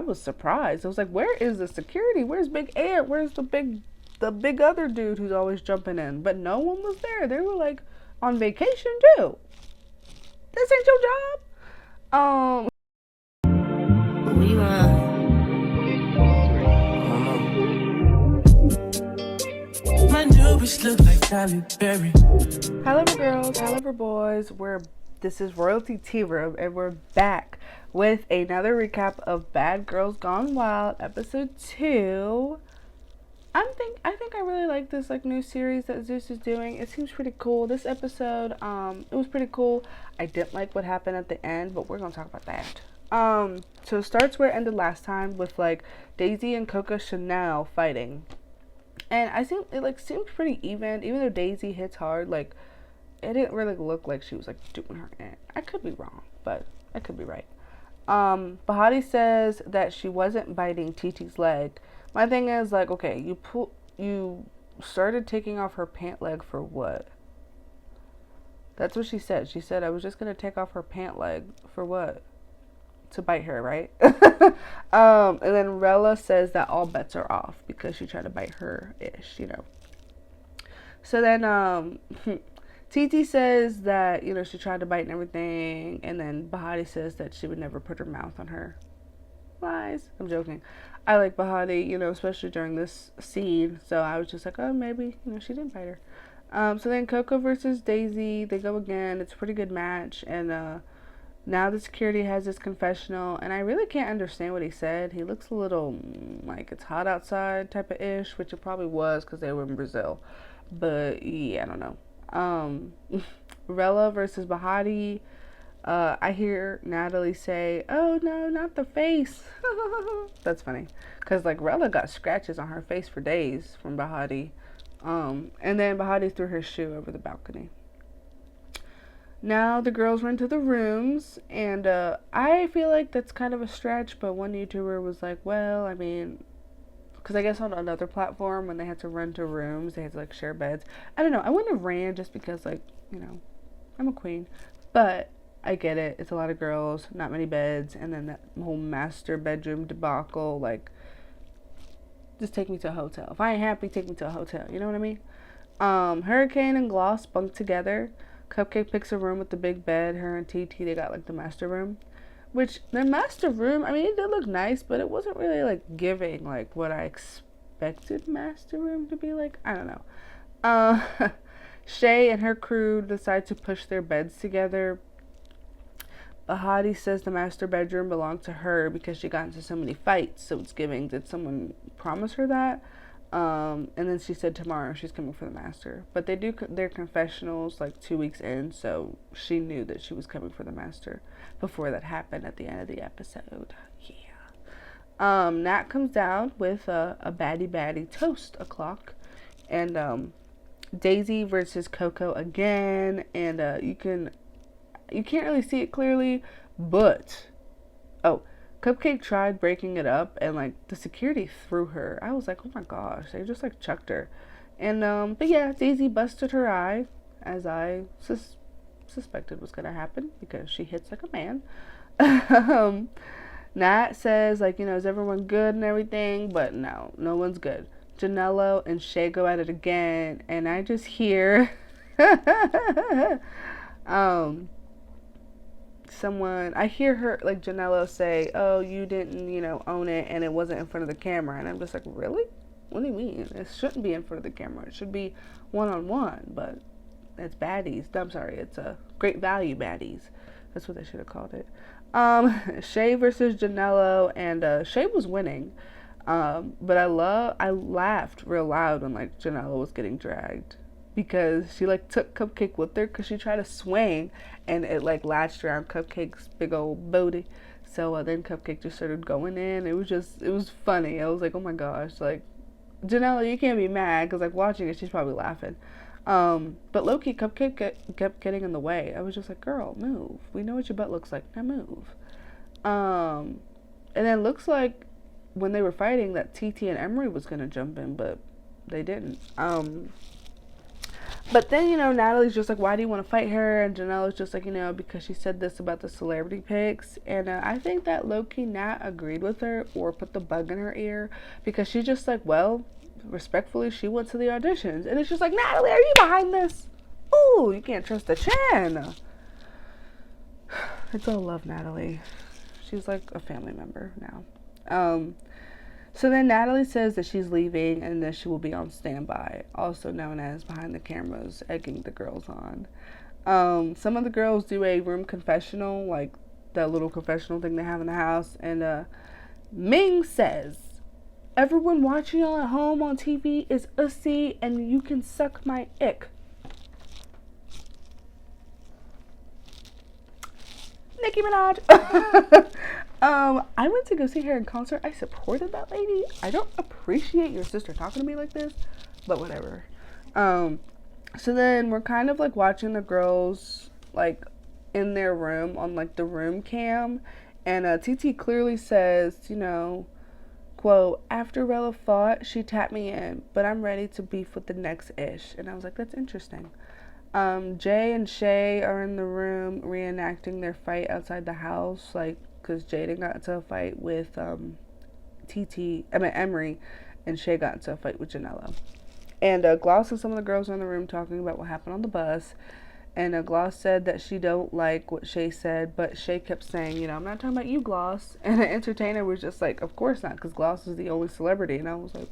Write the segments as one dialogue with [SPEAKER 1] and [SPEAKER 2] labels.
[SPEAKER 1] was surprised. I was like, where is the security? Where's Big Ant? Where's the big other dude who's always jumping in? But no one was there. They were like on vacation too. This ain't your job.
[SPEAKER 2] We my new bitch look like Halle Berry.
[SPEAKER 1] Hello girls, hello boys. This is Royalty Tea Room, and we're back with another recap of Bad Girls Gone Wild, episode 2. I think I really like this new series that Zeus is doing. It seems pretty cool. This episode, it was pretty cool. I didn't like what happened at the end, but we're gonna talk about that. So it starts where it ended last time with Daisy and Coco Chanel fighting. And I think it seems pretty even though Daisy hits hard. It didn't really look like she was doing her in. I could be wrong, but I could be right. Bahati says that she wasn't biting Titi's leg. My thing is okay, you started taking off her pant leg for what? That's what she said. She said I was just gonna take off her pant leg for what? To bite her, right? And then Rella says that all bets are off because she tried to bite her ish, So then Titi says that, she tried to bite and everything, and then Bahati says that she would never put her mouth on her. Lies. I'm joking. I like Bahati, especially during this scene, so I was just like, oh, maybe, she didn't bite her. So then Coco versus Daisy, they go again. It's a pretty good match, and now the security has this confessional, and I really can't understand what he said. He looks a little like it's hot outside type of ish, which it probably was because they were in Brazil. But yeah, I don't know. Rella versus Bahati. I hear Natalie say, "Oh no, not the face." That's funny because Rella got scratches on her face for days from Bahati. And then Bahati threw her shoe over the balcony. Now the girls run to the rooms, and I feel like that's kind of a stretch, but one YouTuber was like, well, I mean, because I guess on another platform, when they had to run to rooms, they had to share beds. I don't know, I wouldn't have ran just because I'm a queen, but I get it. It's a lot of girls, not many beds, and then that whole master bedroom debacle, just take me to a hotel. If I ain't happy, take me to a hotel, you know what I mean? Hurricane and Gloss bunk together. Cupcake picks a room with the big bed. Her and TT, they got the master room. Which, the master room, I mean, it did look nice, but it wasn't really giving what I expected master room to be like. I don't know. Shay and her crew decide to push their beds together. Bahati says the master bedroom belonged to her because she got into so many fights. So it's giving, did someone promise her that? And then she said tomorrow she's coming for the master. But they do their confessionals 2 weeks in, so she knew that she was coming for the master before that happened at the end of the episode. Yeah. Nat comes down with a baddie toast o'clock. And Daisy versus Coco again. And you can't really see it clearly, but Cupcake tried breaking it up, and the security threw her. I was like, oh my gosh, they just chucked her. And but yeah, Daisy busted her eye, as I suspected was gonna happen because she hits like a man. Nat says is everyone good and everything, but no one's good. Janello and Shay go at it again, and I just hear I hear her, Janello say, oh, you didn't, own it, and it wasn't in front of the camera. And I'm just like, really? What do you mean? It shouldn't be in front of the camera. It should be one-on-one, but it's baddies. I'm sorry, it's great value baddies. That's what they should have called it. Shay versus Janello, and Shay was winning. But I laughed real loud when, Janello was getting dragged. Because she took Cupcake with her because she tried to swing and it latched around Cupcake's big old booty. So then Cupcake just started going in. It was funny. I was like, oh my gosh, Janella, you can't be mad because watching it, she's probably laughing. But low-key, Cupcake kept getting in the way. I was just like, girl, move. We know what your butt looks like. Now move. And then looks like when they were fighting that TT and Emery was gonna jump in, but they didn't. But then, Natalie's just like, why do you want to fight her? And Janelle's just like, because she said this about the celebrity pics. And I think that low-key Nat agreed with her or put the bug in her ear, because she's just like, well, respectfully, she went to the auditions. And it's just like, Natalie, are you behind this? Ooh, you can't trust the chin. It's all love, Natalie. She's like a family member now. So then Natalie says that she's leaving and that she will be on standby, also known as behind the cameras, egging the girls on. Some of the girls do a room confessional, like that little confessional thing they have in the house. And Ming says, everyone watching y'all at home on TV is ussy and you can suck my ick. Nicki Minaj. I went to go see her in concert. I supported that lady. I don't appreciate your sister talking to me like this, but whatever. So then we're kind of like watching the girls like in their room on like the room cam, and TT clearly says, quote, after Rella fought, she tapped me in, but I'm ready to beef with the next ish. And I was like, that's interesting. Jay and Shay are in the room reenacting their fight outside the house, like, because Jaden got into a fight with Emery, and Shay got into a fight with Janella. And Gloss and some of the girls are in the room talking about what happened on the bus. And Gloss said that she don't like what Shay said, but Shay kept saying, I'm not talking about you, Gloss. And the entertainer was just like, of course not, because Gloss is the only celebrity. And I was like,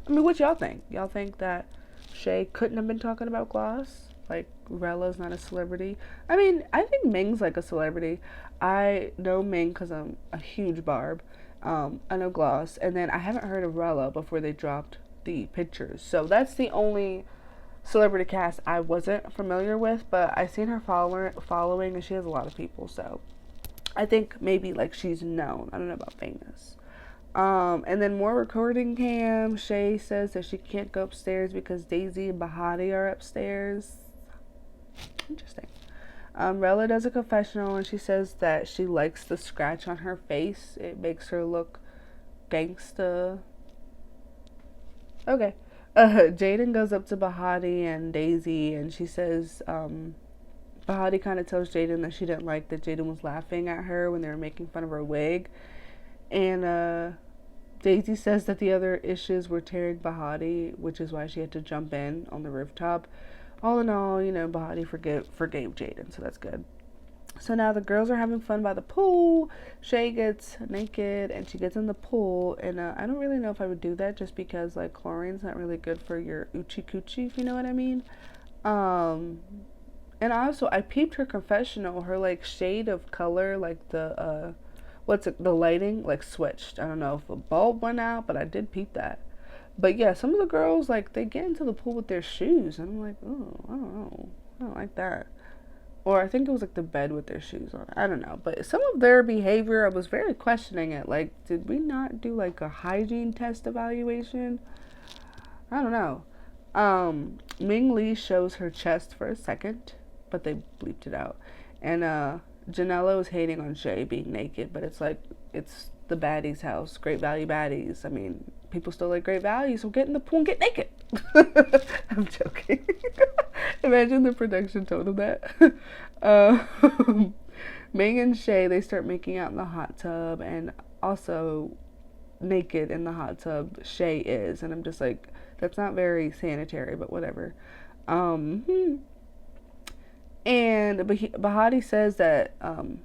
[SPEAKER 1] what y'all think? Y'all think that Shay couldn't have been talking about Gloss? Like, Rella's not a celebrity. I think Ming's like a celebrity. I know Ming because I'm a huge Barb. I know Gloss. And then I haven't heard of Rella before they dropped the pictures. So that's the only celebrity cast I wasn't familiar with. But I seen her following, and she has a lot of people. So I think maybe like she's known. I don't know about famous. And then more recording cam. Shay says that she can't go upstairs because Daisy and Bahati are upstairs. Interesting. Rella does a confessional, and she says that she likes the scratch on her face. It makes her look gangsta. Okay. Jaden goes up to Bahati and Daisy, and she says, Bahati kind of tells Jaden that she didn't like that Jaden was laughing at her when they were making fun of her wig. And Daisy says that the other issues were tearing Bahati, which is why she had to jump in on the rooftop. All in all, Bahati forgave Jaden, so that's good. So now the girls are having fun by the pool. Shay gets naked and she gets in the pool, and I don't really know if I would do that, just because like chlorine's not really good for your oochie coochie, if you know what I mean. And also I peeped her confessional. Her like shade of color, like the the lighting like switched. I don't know if a bulb went out, but I did peep that. But yeah, some of the girls, like, they get into the pool with their shoes. And I'm like, oh, I don't know. I don't like that. Or I think it was like the bed with their shoes on. I don't know. But some of their behavior, I was very questioning it. Like, did we not do like a hygiene test evaluation? I don't know. Ming Lee shows her chest for a second, but they bleeped it out. And Janella was hating on Shay being naked, but it's like, it's the baddies' house. Great Value baddies. People still like Great Value, so get in the pool and get naked. I'm joking. Imagine the production tone of that. Ming and Shay, they start making out in the hot tub, and also naked in the hot tub Shay is, and I'm just like, that's not very sanitary, but whatever. And Bahati says that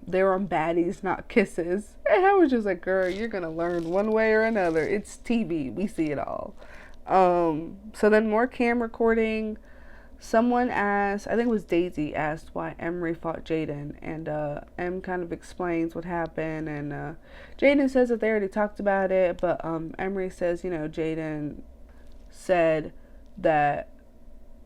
[SPEAKER 1] they're on baddies, not kisses. And I was just like, girl, you're going to learn one way or another. It's TV. We see it all. So then more cam recording. Someone asked, I think it was Daisy, asked why Emery fought Jaden. And Em kind of explains what happened. And Jaden says that they already talked about it. But Emery says, Jaden said that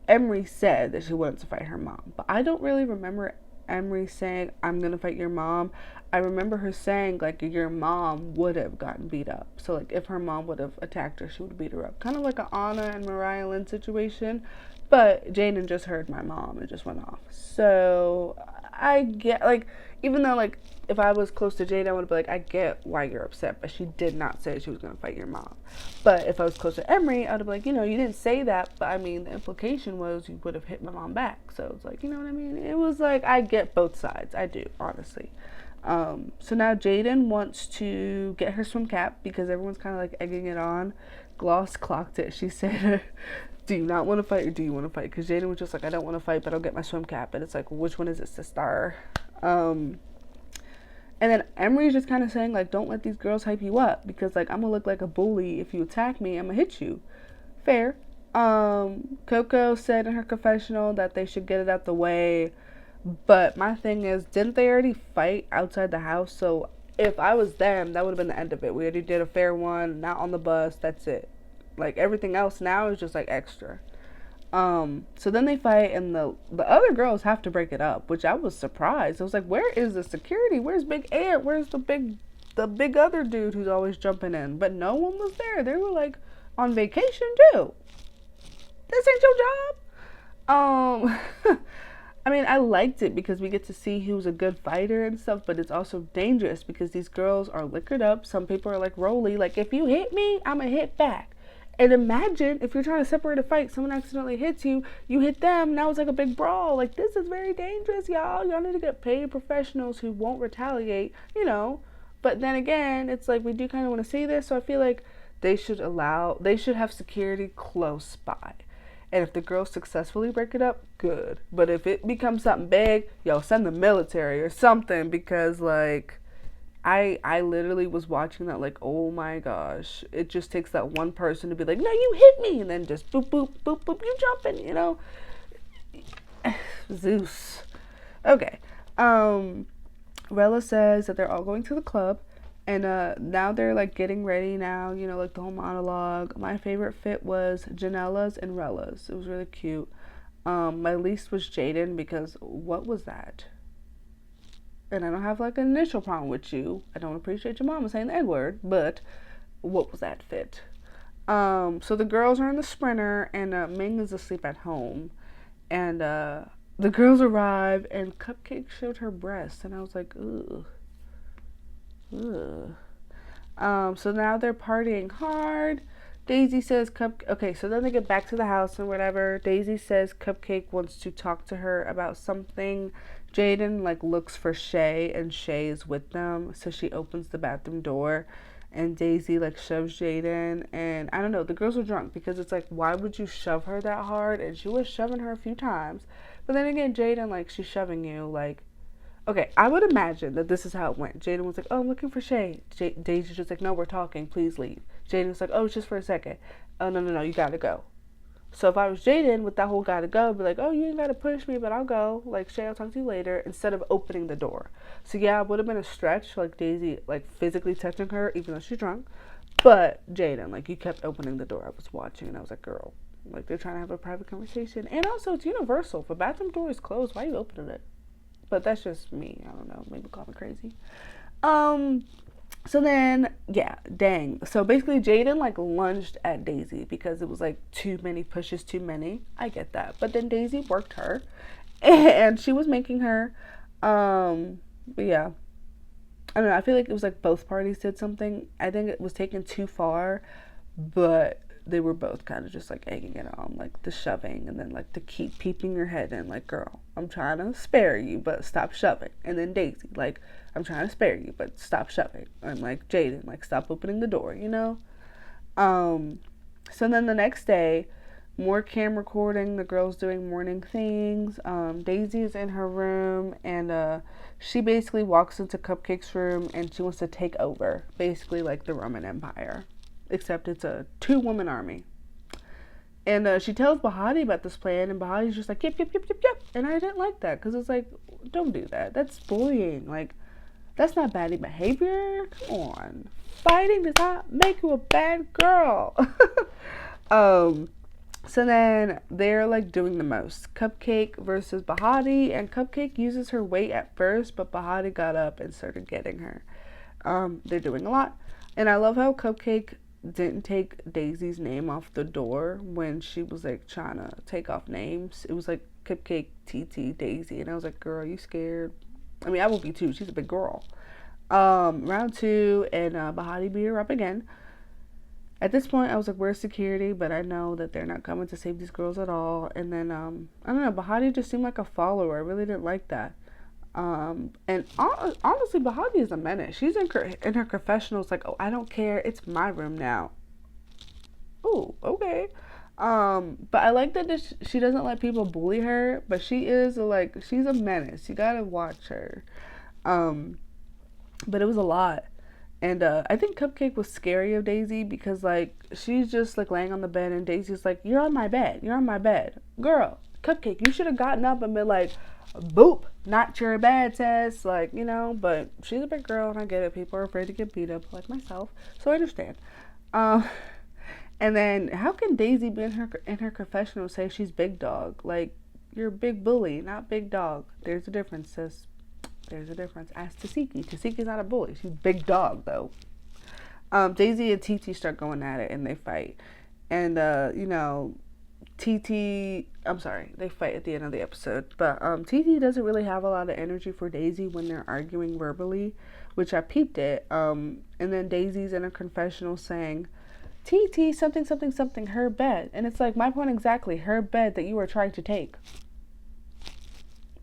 [SPEAKER 1] Emery said that she wanted to fight her mom, but I don't really remember Emery saying, I'm gonna fight your mom. I remember her saying, like, your mom would have gotten beat up. So, like, if her mom would have attacked her, she would have beat her up. Kind of like an Anna and Mariah Lynn situation. But Jaden just heard my mom and just went off. So, I get, like, Even though, like, if I was close to Jade, I would be like, I get why you're upset, but she did not say she was going to fight your mom. But if I was close to Emery, I'd be like, you know, you didn't say that, but I mean, the implication was you would have hit my mom back. So it's like, you know what I mean? It was like, I get both sides. I do, honestly. So now Jaden wants to get her swim cap because everyone's kind of like egging it on. Gloss clocked it. She said, do you not want to fight or do you want to fight? Because Jaden was just like, I don't want to fight, but I'll get my swim cap. And it's like, which one is it, sister? And then Emery's just kind of saying, like, don't let these girls hype you up because, like, I'm going to look like a bully. If you attack me, I'm going to hit you. Fair. Coco said in her confessional that they should get it out the way. But my thing is, didn't they already fight outside the house? So if I was them, that would have been the end of it. We already did a fair one, not on the bus, that's it. Like, everything else now is just, like, extra. So then they fight, and the other girls have to break it up, which I was surprised. I was like, where is the security? Where's Big Ant? Where's the big other dude who's always jumping in? But no one was there. They were, like, on vacation, too. This ain't your job. I mean, I liked it because we get to see who's a good fighter and stuff, but it's also dangerous because these girls are liquored up. Some people are like Rolly, like, if you hit me, I'm gonna hit back. And imagine if you're trying to separate a fight, someone accidentally hits you, you hit them, now it's like a big brawl. Like, this is very dangerous, y'all. Y'all need to get paid professionals who won't retaliate, you know. But then again, it's like we do kind of want to see this, so I feel like they should have security close by. And if the girls successfully break it up, good. But if it becomes something big, yo, send the military or something because, like, I literally was watching that like, oh my gosh. It just takes that one person to be like, no, you hit me. And then just boop, boop, boop, boop, you jumping, you know. Zeus. Okay. Rella says that they're all going to the club. And now they're like getting ready now, you know, like the whole monologue. My favorite fit was Janella's and Rella's. It was really cute. My least was Jaden because what was that? And I don't have like an initial problem with you. I don't appreciate your mama saying the N-word, but what was that fit? So the girls are in the Sprinter and Ming is asleep at home. And the girls arrive and Cupcake showed her breasts and I was like, ugh. So now they're partying hard. Daisy says okay, so then they get back to the house and whatever. Daisy says Cupcake wants to talk to her about something. Jaden like looks for Shay and Shay is with them, so she opens the bathroom door and Daisy like shoves Jaden, and I don't know, the girls are drunk because it's like, why would you shove her that hard? And she was shoving her a few times. But then again, Jaden, like, she's shoving you, like, okay, I would imagine that this is how it went. Jaden was like, oh, I'm looking for Shay. Daisy's just like, no, we're talking. Please leave. Jaden's like, oh, it's just for a second. Oh, no, you gotta go. So if I was Jaden with that whole gotta go, I'd be like, oh, you ain't gotta push me, but I'll go. Like, Shay, I'll talk to you later, instead of opening the door. So yeah, it would have been a stretch, like Daisy, like, physically touching her, even though she's drunk. But Jaden, like, you kept opening the door. I was watching, and I was like, girl, like, they're trying to have a private conversation. And also, it's universal. If a bathroom door is closed, why are you opening it? But that's just me. I don't know. Maybe call me crazy. So then, yeah, dang. So basically, Jaden, like, lunged at Daisy because it was, like, too many pushes, too many. I get that. But then Daisy worked her. And she was making her. But, yeah. I don't know. I feel like it was, like, both parties did something. I think it was taken too far. But they were both kind of just, like, egging it on. Like, the shoving. And then, like, to keep peeping your head in. Like, girl, I'm trying to spare you, but stop shoving. And then Daisy, like, I'm trying to spare you, but stop shoving. And, like, Jaden, like, stop opening the door, you know? So then the next day, more cam recording, the girls doing morning things. Daisy is in her room, and she basically walks into Cupcake's room, and she wants to take over, basically like the Roman Empire. Except it's a 2-woman army. And she tells Bahati about this plan, and Bahati's just like, yep. And I didn't like that, because it's like, don't do that. That's bullying. Like, that's not bad behavior. Come on. Fighting does not make you a bad girl. So then they're like doing the most. Cupcake versus Bahati, and Cupcake uses her weight at first, but Bahati got up and started getting her. They're doing a lot. And I love how Cupcake didn't take Daisy's name off the door when she was like trying to take off names. It was like Cupcake, TT, Daisy, and I was like, girl, you scared? I mean, I will be too. She's a big girl. Round 2, and Bahati beat her up again. At this point, I was like, where's security? But I know that they're not coming to save these girls at all. And then, I don't know, Bahati just seemed like a follower. I really didn't like that. And honestly, Bahati is a menace. She's in her confessionals like, oh, I don't care. It's my room now. Ooh, okay. But I like that she doesn't let people bully her, but she is like, she's a menace. You gotta watch her. But it was a lot. And I think Cupcake was scary of Daisy because, like, she's just, like, laying on the bed and Daisy's like, you're on my bed. You're on my bed. Girl, Cupcake, you should have gotten up and been like, boop, not your bed, sis. Like, you know, but she's a big girl and I get it. People are afraid to get beat up like myself. So I understand. And then how can Daisy be in her confessional say she's big dog? Like, you're a big bully, not big dog. There's a difference, sis. There's a difference. Ask Tasiki. Tasiki's not a bully. She's big dog, though. Daisy and Titi start going at it, and they fight. And, you know, they fight at the end of the episode. But Titi doesn't really have a lot of energy for Daisy when they're arguing verbally, which I peeped it. And then Daisy's in a confessional saying, Titi, something, something, something, her bed. And it's like, my point exactly, her bed that you were trying to take.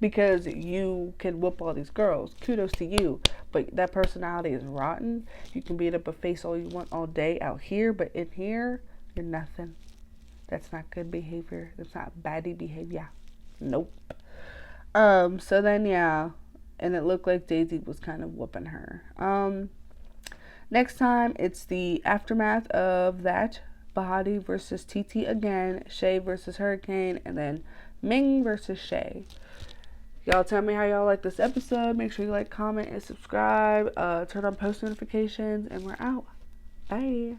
[SPEAKER 1] Because you can whoop all these girls. Kudos to you. But that personality is rotten. You can beat up a face all you want all day out here. But in here, you're nothing. That's not good behavior. That's not baddie behavior. Nope. So then, yeah. And it looked like Daisy was kind of whooping her. Next time, it's the aftermath of that. Bahati versus Titi again. Shay versus Hurricane. And then Ming versus Shay. Y'all tell me how y'all like this episode. Make sure you like, comment, and subscribe. Turn on post notifications, and we're out. Bye.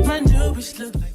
[SPEAKER 2] My new bitch look like